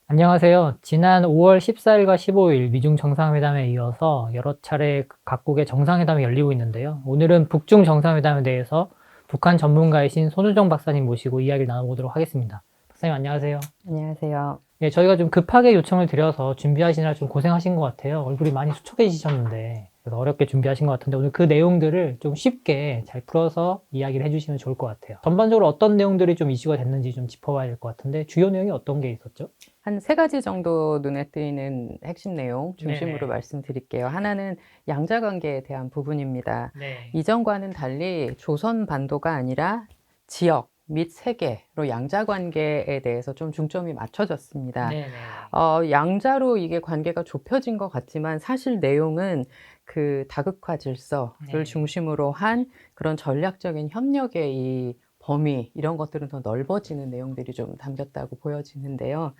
안녕하세요. 지난 5월 14일과 15일 미중 정상회담에 이어서 여러 차례 각국의 정상회담이 열리고 있는데요. 오늘은 북중 정상회담에 대해서 북한 전문가이신 손우정 박사님 모시고 이야기를 나눠보도록 하겠습니다. 박사님 안녕하세요. 안녕하세요. 예, 저희가 좀 급하게 요청을 드려서 준비하시느라 좀 고생하신 것 같아요. 얼굴이 많이 수척해지셨는데 그래서 어렵게 준비하신 것 같은데 오늘 그 내용들을 좀 쉽게 잘 풀어서 이야기를 해주시면 좋을 것 같아요. 전반적으로 어떤 내용들이 좀 이슈가 됐는지 좀 짚어봐야 될 것 같은데 주요 내용이 어떤 게 있었죠? 한 세 가지 정도 눈에 띄는 핵심 내용 중심으로 네네. 말씀드릴게요. 하나는 양자 관계에 대한 부분입니다. 네. 이전과는 달리 조선 반도가 아니라 지역 및 세계로 양자 관계에 대해서 좀 중점이 맞춰졌습니다. 네네. 양자로 이게 관계가 좁혀진 것 같지만 사실 내용은 그 다극화 질서를 네. 중심으로 한 그런 전략적인 협력의 이 범위 이런 것들은 더 넓어지는 내용들이 좀 담겼다고 보여지는데요.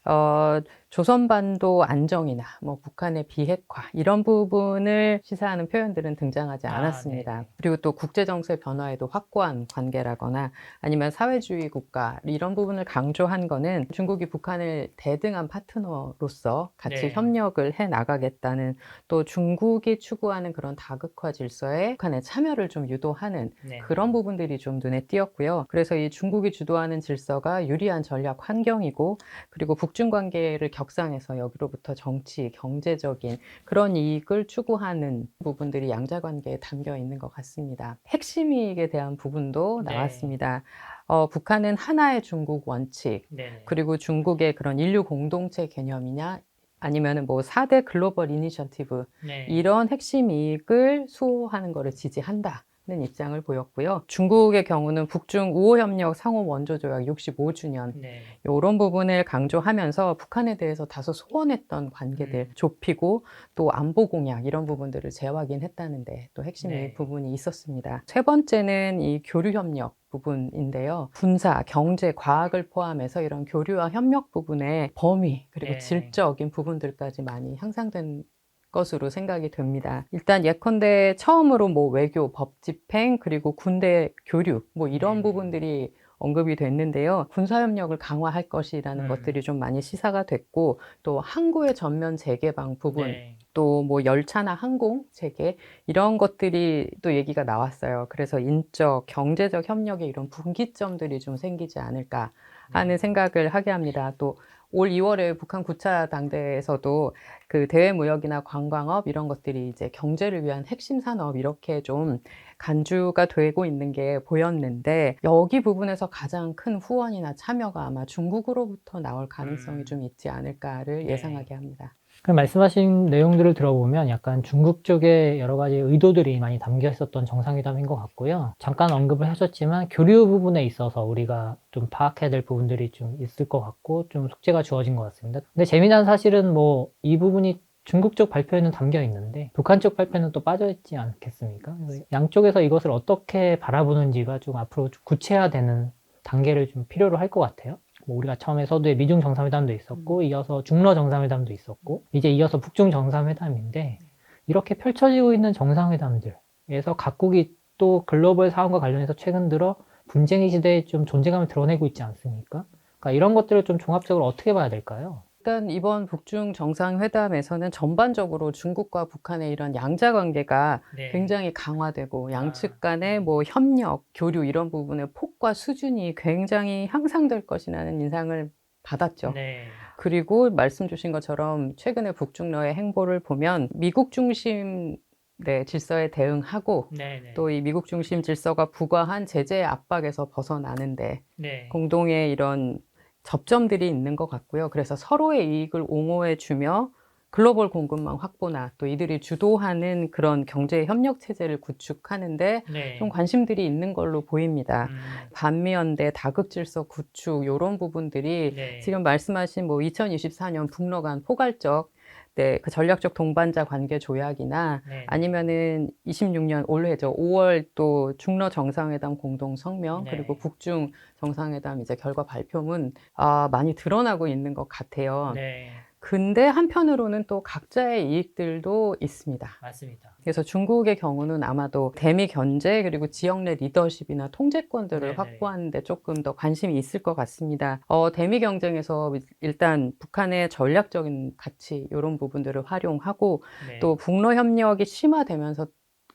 조선반도 안정이나 뭐 북한의 비핵화 이런 부분을 시사하는 표현들은 등장하지 않았습니다. 네네. 그리고 또 국제 정세 변화에도 확고한 관계라거나 아니면 사회주의 국가 이런 부분을 강조한 거는 중국이 북한을 대등한 파트너로서 같이 네. 협력을 해 나가겠다는 또 중국이 추구하는 그런 다극화 질서에 북한의 참여를 좀 유도하는 네네. 그런 부분들이 좀 눈에 띄었고요. 그래서 이 중국이 주도하는 질서가 유리한 전략 환경이고 그리고 북중 관계를 격상해서 여기로부터 정치, 경제적인 그런 이익을 추구하는 부분들이 양자 관계에 담겨 있는 것 같습니다. 핵심 이익에 대한 부분도 네. 나왔습니다. 북한은 하나의 중국 원칙, 네네. 그리고 중국의 그런 인류 공동체 개념이냐 아니면은 뭐 4대 글로벌 이니셔티브 네. 이런 핵심 이익을 수호하는 것을 지지한다는 입장을 보였고요. 중국의 경우는 북중 우호협력 상호 원조조약 65주년 네. 이런 부분을 강조하면서 북한에 대해서 다소 소원했던 관계들 좁히고 또 안보 공약 이런 부분들을 재확인했다는데 또 핵심의 네. 부분이 있었습니다. 세 번째는 이 교류협력 부분인데요. 군사, 경제, 과학을 포함해서 이런 교류와 협력 부분의 범위 그리고 네. 질적인 부분들까지 많이 향상된 것으로 생각이 됩니다. 일단 예컨대 처음으로 뭐 외교, 법 집행, 그리고 군대 교류 뭐 이런 부분들이 언급이 됐는데요. 군사협력을 강화할 것이라는 것들이 좀 많이 시사가 됐고 또 항구의 전면 재개방 부분 네. 또 뭐 열차나 항공 체계 이런 것들이 또 얘기가 나왔어요. 그래서 인적, 경제적 협력에 이런 분기점들이 좀 생기지 않을까 하는 생각을 하게 합니다. 또 올 2월에 북한 9차 당대에서도 그 대외무역이나 관광업 이런 것들이 이제 경제를 위한 핵심 산업 이렇게 좀 간주가 되고 있는 게 보였는데 여기 부분에서 가장 큰 후원이나 참여가 아마 중국으로부터 나올 가능성이 좀 있지 않을까를 네. 예상하게 합니다. 그 말씀하신 내용들을 들어보면 약간 중국 쪽에 여러 가지 의도들이 많이 담겨 있었던 정상회담인 것 같고요. 잠깐 언급을 하셨지만 교류 부분에 있어서 우리가 좀 파악해야 될 부분들이 좀 있을 것 같고 좀 숙제가 주어진 것 같습니다. 근데 재미난 사실은 뭐 이 부분이 중국 쪽 발표에는 담겨 있는데 북한 쪽 발표는 또 빠져 있지 않겠습니까? 그래서 양쪽에서 이것을 어떻게 바라보는지가 좀 앞으로 좀 구체화되는 단계를 좀 필요로 할 것 같아요. 뭐 우리가 처음에 서두에 미중 정상회담도 있었고 이어서 중러 정상회담도 있었고 이제 이어서 북중 정상회담인데 이렇게 펼쳐지고 있는 정상회담들에서 각국이 또 글로벌 사안과 관련해서 최근 들어 분쟁의 시대에 좀 존재감을 드러내고 있지 않습니까? 그러니까 이런 것들을 좀 종합적으로 어떻게 봐야 될까요? 일단 이번 북중 정상회담에서는 전반적으로 중국과 북한의 이런 양자 관계가 네. 굉장히 강화되고 양측 네. 간의 뭐 협력, 교류 이런 부분의 폭과 수준이 굉장히 향상될 것이라는 인상을 받았죠. 네. 그리고 말씀 주신 것처럼 최근에 북중러의 행보를 보면 미국 중심 질서에 대응하고 네네. 또 이 미국 중심 질서가 부과한 제재 압박에서 벗어나는데 네. 공동의 이런 접점들이 있는 것 같고요. 그래서 서로의 이익을 옹호해 주며 글로벌 공급망 확보나 또 이들이 주도하는 그런 경제 협력 체제를 구축하는데 네. 좀 관심들이 있는 걸로 보입니다. 음. 반미연대, 다극 질서 구축 요런 부분들이 네. 지금 말씀하신 뭐 2024년 북러 간 포괄적 그 전략적 동반자 관계 조약이나 네. 아니면은 26년 올해죠. 5월 또 중러 정상회담 공동 성명 네. 그리고 북중 정상회담 이제 결과 발표문 많이 드러나고 있는 것 같아요. 네. 근데 한편으로는 또 각자의 이익들도 있습니다. 맞습니다. 그래서 중국의 경우는 아마도 대미 견제 그리고 지역 내 리더십이나 통제권들을 네네. 확보하는 데 조금 더 관심이 있을 것 같습니다. 대미 경쟁에서 일단 북한의 전략적인 가치 이런 부분들을 활용하고 네. 또 북러 협력이 심화되면서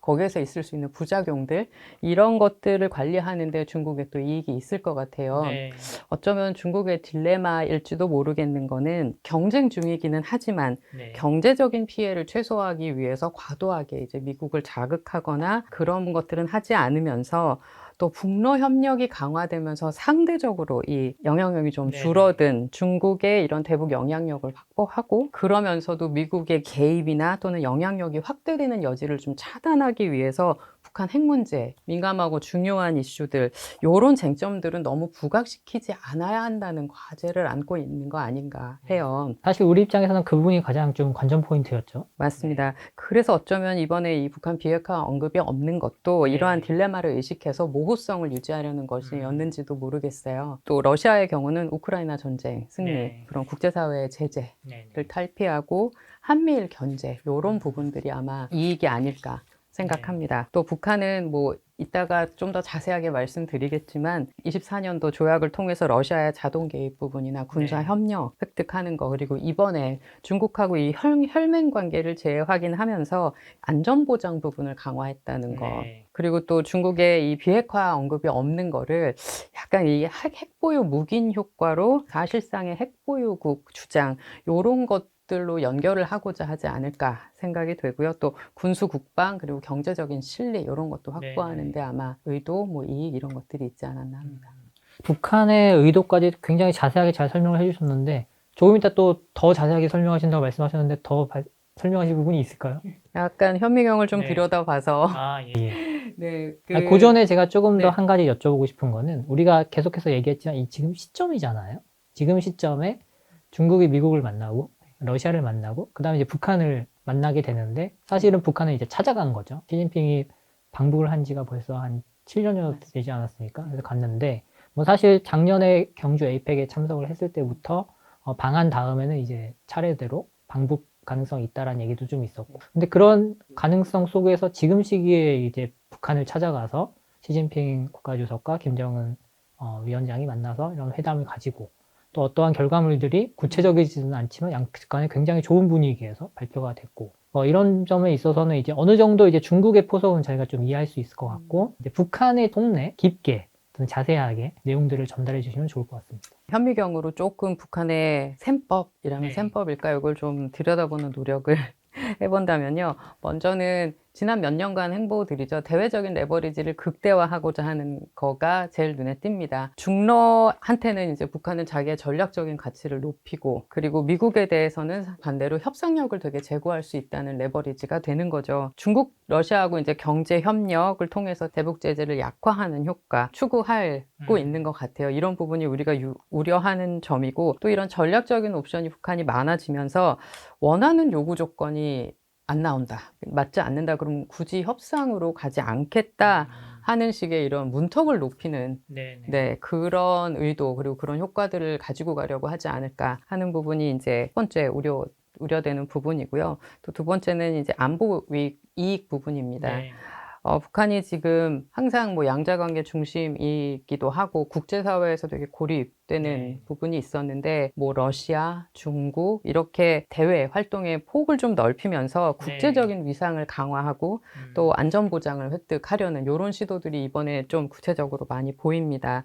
거기에서 있을 수 있는 부작용들 이런 것들을 관리하는 데 중국에 또 이익이 있을 것 같아요. 네. 어쩌면 중국의 딜레마일지도 모르겠는 거는 경쟁 중이기는 하지만 네. 경제적인 피해를 최소화하기 위해서 과도하게 이제 미국을 자극하거나 그런 것들은 하지 않으면서 또 북러 협력이 강화되면서 상대적으로 이 영향력이 좀 네네. 줄어든 중국의 이런 대북 영향력을 확보하고 그러면서도 미국의 개입이나 또는 영향력이 확대되는 여지를 좀 차단하기 위해서 북한 핵 문제, 민감하고 중요한 이슈들 이런 쟁점들은 너무 부각시키지 않아야 한다는 과제를 안고 있는 거 아닌가 해요. 사실 우리 입장에서는 그 부분이 가장 좀 관전 포인트였죠. 맞습니다. 그래서 어쩌면 이번에 이 북한 비핵화 언급이 없는 것도 네. 이러한 딜레마를 의식해서 모호성을 유지하려는 것이었는지도 모르겠어요. 또 러시아의 경우는 우크라이나 전쟁 승리, 네. 그런 국제사회의 제재를 네. 탈피하고 한미일 견제 이런 부분들이 아마 이익이 아닐까 생각합니다. 또 북한은 뭐 이따가 좀 더 자세하게 말씀드리겠지만 24년도 조약을 통해서 러시아의 자동 개입 부분이나 군사 네. 협력 획득하는 거 그리고 이번에 중국하고 이 혈맹 관계를 재확인하면서 안전보장 부분을 강화했다는 거 네. 그리고 또 중국의 이 비핵화 언급이 없는 거를 약간 이 핵보유 묵인 효과로 사실상의 핵보유국 주장 요런 것들로 연결을 하고자 하지 않을까 생각이 되고요. 또 군수 국방 그리고 경제적인 실리 이런 것도 확보하는데 아마 의도, 뭐 이익 이런 것들이 있지 않았나 합니다. 북한의 의도까지 굉장히 자세하게 잘 설명을 해주셨는데 조금 이따 또 더 자세하게 설명하신다고 말씀하셨는데 더 설명하실 부분이 있을까요? 약간 현미경을 좀 네. 들여다봐서 아, 예. 네, 그 전에 제가 조금 네. 더 한 가지 여쭤보고 싶은 거는 우리가 계속해서 얘기했지만 이 지금 시점이잖아요. 지금 시점에 중국이 미국을 만나고 러시아를 만나고 그다음에 이제 북한을 만나게 되는데 사실은 북한은 이제 찾아간 거죠. 시진핑이 방북을 한 지가 벌써 한 7년여 되지 않았습니까? 그래서 갔는데 뭐 사실 작년에 경주 에이펙에 참석을 했을 때부터 방한 다음에는 이제 차례대로 방북 가능성이 있다라는 얘기도 좀 있었고 근데 그런 가능성 속에서 지금 시기에 이제 북한을 찾아가서 시진핑 국가주석과 김정은 위원장이 만나서 이런 회담을 가지고 또 어떠한 결과물들이 구체적이지는 않지만 양측 간에 굉장히 좋은 분위기에서 발표가 됐고 이런 점에 있어서는 이제 어느 정도 이제 중국의 포석은 저희가 좀 이해할 수 있을 것 같고 이제 북한의 동네 깊게 좀 자세하게 내용들을 전달해 주시면 좋을 것 같습니다. 현미경으로 조금 북한의 셈법이라면 네. 셈법일까 이걸 좀 들여다보는 노력을 해본다면요. 먼저는 지난 몇 년간 행보들이죠. 대외적인 레버리지를 극대화하고자 하는 거가 제일 눈에 띕니다. 중러한테는 이제 북한은 자기의 전략적인 가치를 높이고 그리고 미국에 대해서는 반대로 협상력을 되게 제고할 수 있다는 레버리지가 되는 거죠. 중국, 러시아하고 이제 경제 협력을 통해서 대북 제재를 약화하는 효과 추구하고 있는 것 같아요. 이런 부분이 우리가 우려하는 점이고 또 이런 전략적인 옵션이 북한이 많아지면서 원하는 요구 조건이 안 나온다. 맞지 않는다. 그러면 굳이 협상으로 가지 않겠다 하는 식의 이런 문턱을 높이는 네, 그런 의도 그리고 그런 효과들을 가지고 가려고 하지 않을까 하는 부분이 이제 첫 번째 우려되는 부분이고요. 또 두 번째는 이제 안보 이익 부분입니다. 네. 북한이 지금 항상 뭐 양자관계 중심이기도 하고 국제사회에서 되게 고립되는 부분이 있었는데 뭐 러시아, 중국 이렇게 대외 활동의 폭을 좀 넓히면서 국제적인 위상을 강화하고 또 안전보장을 획득하려는 이런 시도들이 이번에 좀 구체적으로 많이 보입니다.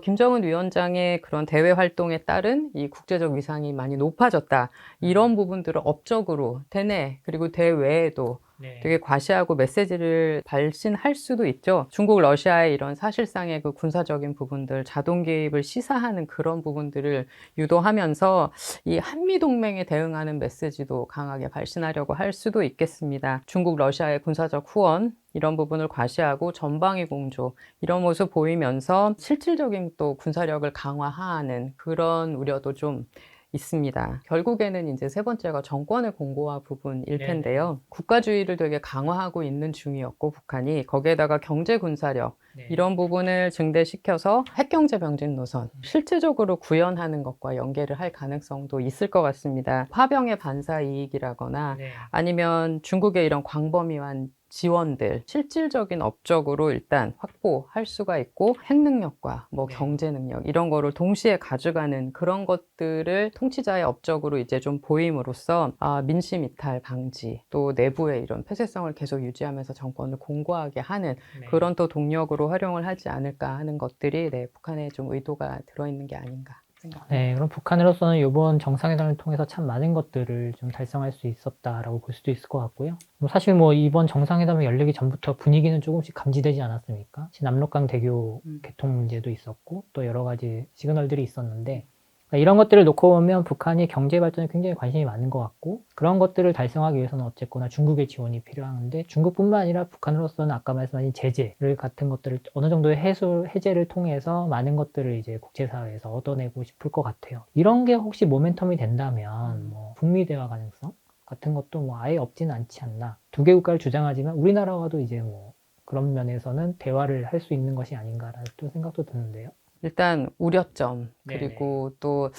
김정은 위원장의 그런 대외 활동에 따른 이 국제적 위상이 많이 높아졌다. 이런 부분들을 업적으로 대내 그리고 대외에도 되게 과시하고 메시지를 발신할 수도 있죠. 중국, 러시아의 이런 사실상의 그 군사적인 부분들, 자동 개입을 시사하는 그런 부분들을 유도하면서 이 한미동맹에 대응하는 메시지도 강하게 발신하려고 할 수도 있겠습니다. 중국, 러시아의 군사적 후원, 이런 부분을 과시하고 전방위 공조, 이런 모습 보이면서 실질적인 또 군사력을 강화하는 그런 우려도 좀 있습니다. 결국에는 이제 세 번째가 정권의 공고화 부분일 네네. 텐데요. 국가주의를 되게 강화하고 있는 중이었고 북한이 거기에다가 경제 군사력 네. 이런 부분을 증대시켜서 핵경제 병진 노선 실질적으로 구현하는 것과 연계를 할 가능성도 있을 것 같습니다. 화병의 반사 이익이라거나 네. 아니면 중국의 이런 광범위한 지원들 실질적인 업적으로 일단 확보할 수가 있고 핵 능력과 뭐 네. 경제 능력 이런 거를 동시에 가져가는 그런 것들을 통치자의 업적으로 이제 좀 보임으로써 민심 이탈 방지 또 내부의 이런 폐쇄성을 계속 유지하면서 정권을 공고하게 하는 네. 그런 또 동력으로 활용을 하지 않을까 하는 것들이 북한의 좀 의도가 들어있는 게 아닌가 생각합니다. 네, 그럼 북한으로서는 이번 정상회담을 통해서 참 많은 것들을 좀 달성할 수 있었다라고 볼 수도 있을 것 같고요. 사실 뭐 이번 정상회담이 열리기 전부터 분위기는 조금씩 감지되지 않았습니까? 남록강 대교 개통 문제도 있었고 또 여러 가지 시그널들이 있었는데 이런 것들을 놓고 보면 북한이 경제 발전에 굉장히 관심이 많은 것 같고 그런 것들을 달성하기 위해서는 어쨌거나 중국의 지원이 필요한데 중국뿐만 아니라 북한으로서는 아까 말씀하신 제재를 같은 것들을 어느 정도의 해제를 통해서 많은 것들을 이제 국제사회에서 얻어내고 싶을 것 같아요. 이런 게 혹시 모멘텀이 된다면 뭐 북미 대화 가능성 같은 것도 뭐 아예 없지는 않지 않나. 두 개 국가를 주장하지만 우리나라와도 이제 뭐 그런 면에서는 대화를 할 수 있는 것이 아닌가라는 또 생각도 드는데요. 일단 우려점 네네. 그리고 또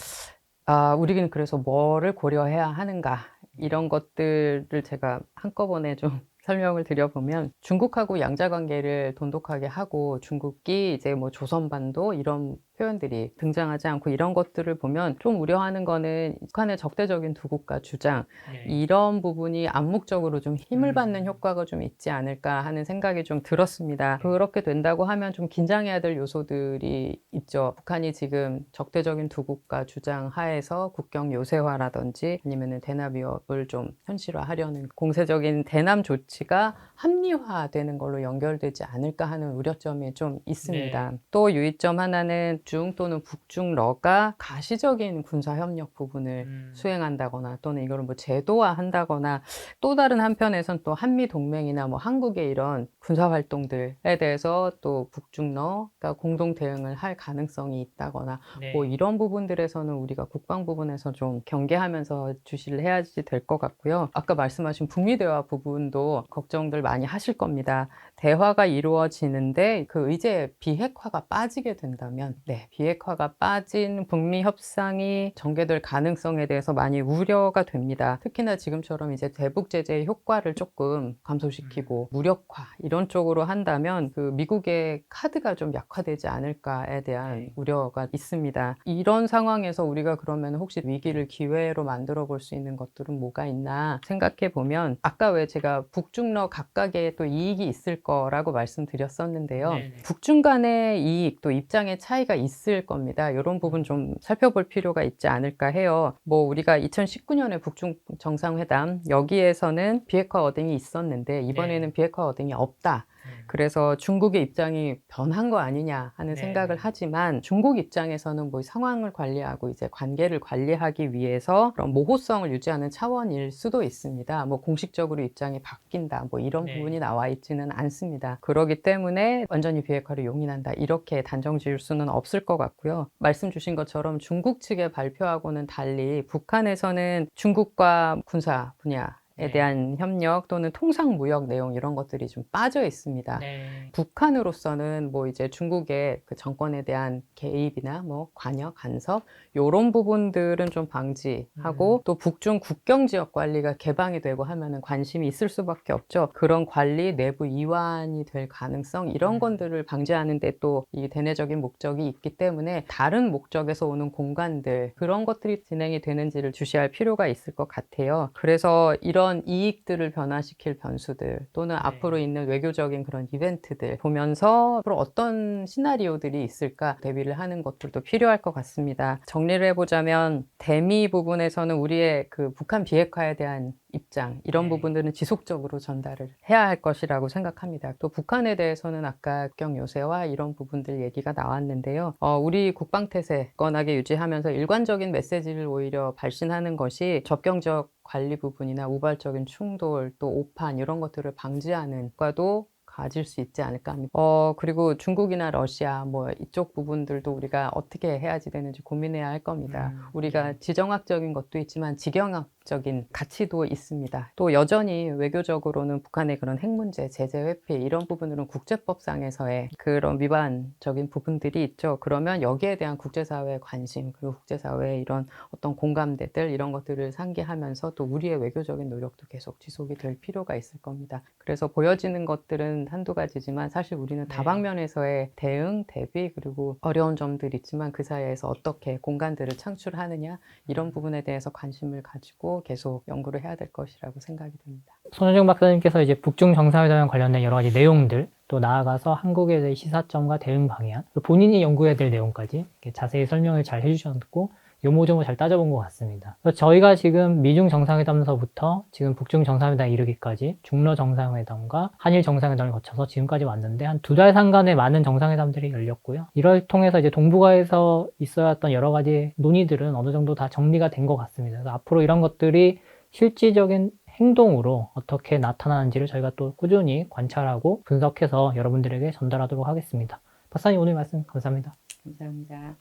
우리는 그래서 뭐를 고려해야 하는가 이런 것들을 제가 한꺼번에 좀 설명을 드려보면 중국하고 양자관계를 돈독하게 하고 중국이 이제 뭐 조선반도 이런 표현들이 등장하지 않고 이런 것들을 보면 좀 우려하는 거는 북한의 적대적인 두 국가 주장 이런 부분이 암묵적으로 좀 힘을 받는 효과가 좀 있지 않을까 하는 생각이 좀 들었습니다. 그렇게 된다고 하면 좀 긴장해야 될 요소들이 있죠. 북한이 지금 적대적인 두 국가 주장 하에서 국경 요새화라든지 아니면은 대남 위협을 좀 현실화하려는 공세적인 대남 조치가 합리화되는 걸로 연결되지 않을까 하는 우려점이 좀 있습니다. 네. 또 유의점 하나는 중 또는 북중러가 가시적인 군사협력 부분을 수행한다거나 또는 이걸 뭐 제도화한다거나 또 다른 한편에선 또 한미동맹이나 뭐 한국의 이런 군사활동들에 대해서 또 북중러가 공동 대응을 할 가능성이 있다거나 뭐 이런 부분들에서는 우리가 국방 부분에서 좀 경계하면서 주시를 해야지 될 것 같고요. 아까 말씀하신 북미 대화 부분도 걱정들 많이 하실 겁니다. 대화가 이루어지는데 그 의제 비핵화가 빠지게 된다면 비핵화가 빠진 북미 협상이 전개될 가능성에 대해서 많이 우려가 됩니다. 특히나 지금처럼 이제 대북 제재의 효과를 조금 감소시키고 무력화 이런 쪽으로 한다면 그 미국의 카드가 좀 약화되지 않을까에 대한 우려가 있습니다. 이런 상황에서 우리가 그러면 혹시 위기를 기회로 만들어 볼 수 있는 것들은 뭐가 있나 생각해 보면 아까 왜 제가 북중러 각각의 또 이익이 있을 거라고 말씀드렸었는데요. 북중 간의 이익 또 입장의 차이가 있을 겁니다. 이런 부분 좀 살펴볼 필요가 있지 않을까 해요. 뭐 우리가 2019년에 북중 정상회담 여기에서는 비핵화 어딩이 있었는데 이번에는 비핵화 어딩이 없다. 그래서 중국의 입장이 변한 거 아니냐 하는 생각을 하지만 중국 입장에서는 뭐 상황을 관리하고 이제 관계를 관리하기 위해서 그런 모호성을 유지하는 차원일 수도 있습니다. 뭐 공식적으로 입장이 바뀐다 뭐 이런 부분이 나와 있지는 않습니다. 그렇기 때문에 완전히 비핵화를 용인한다 이렇게 단정 지을 수는 없을 것 같고요. 말씀 주신 것처럼 중국 측의 발표하고는 달리 북한에서는 중국과 군사 분야에 대한 협력 또는 통상무역 내용 이런 것들이 좀 빠져 있습니다. 북한으로서는 뭐 이제 중국의 그 정권에 대한 개입이나 뭐 관여, 간섭 이런 부분들은 좀 방지하고 또 북중 국경 지역 관리가 개방이 되고 하면은 관심이 있을 수밖에 없죠. 그런 관리 내부 이완이 될 가능성 이런 것들을 방지하는 데 또 이 대내적인 목적이 있기 때문에 다른 목적에서 오는 공간들 그런 것들이 진행이 되는지를 주시할 필요가 있을 것 같아요. 그래서 이런 이익들을 변화시킬 변수들 또는 앞으로 있는 외교적인 그런 이벤트들 보면서 앞으로 어떤 시나리오들이 있을까 대비를 하는 것들도 필요할 것 같습니다. 정리를 해보자면 대미 부분에서는 우리의 그 북한 비핵화에 대한 입장 이런 부분들은 지속적으로 전달을 해야 할 것이라고 생각합니다. 또 북한에 대해서는 아까 국경 요새와 이런 부분들 얘기가 나왔는데요. 우리 국방태세 건하게 유지하면서 일관적인 메시지를 오히려 발신하는 것이 접경적 관리 부분이나 우발적인 충돌 또 오판 이런 것들을 방지하는 과도 가질 수 있지 않을까 합니다. 그리고 중국이나 러시아 뭐 이쪽 부분들도 우리가 어떻게 해야지 되는지 고민해야 할 겁니다. 우리가 지정학적인 것도 있지만 지경학적인 가치도 있습니다. 또 여전히 외교적으로는 북한의 그런 핵 문제, 제재 회피 이런 부분들은 국제법상에서의 그런 위반적인 부분들이 있죠. 그러면 여기에 대한 국제사회의 관심 그리고 국제사회의 이런 어떤 공감대들 이런 것들을 상기하면서 또 우리의 외교적인 노력도 계속 지속이 될 필요가 있을 겁니다. 그래서 보여지는 것들은 한두 가지지만 사실 우리는 다방면에서의 대응, 대비 그리고 어려운 점들이 있지만 그 사이에서 어떻게 공간들을 창출하느냐 이런 부분에 대해서 관심을 가지고 계속 연구를 해야 될 것이라고 생각이 듭니다. 손호정 박사님께서 이제 북중 정상회담에 관련된 여러 가지 내용들, 또 나아가서 한국에 대해 시사점과 대응 방향, 그리고 본인이 연구해야 될 내용까지 이렇게 자세히 설명을 잘 해주셨고 요모조모 잘 따져본 것 같습니다. 그래서 저희가 지금 미중 정상회담서부터 지금 북중 정상회담에 이르기까지 중러 정상회담과 한일 정상회담을 거쳐서 지금까지 왔는데 한 2달 상간에 많은 정상회담들이 열렸고요. 이를 통해서 이제 동북아에서 있어야 했던 여러 가지 논의들은 어느 정도 다 정리가 된 것 같습니다. 그래서 앞으로 이런 것들이 실질적인 행동으로 어떻게 나타나는지를 저희가 또 꾸준히 관찰하고 분석해서 여러분들에게 전달하도록 하겠습니다. 박사님 오늘 말씀 감사합니다. 감사합니다.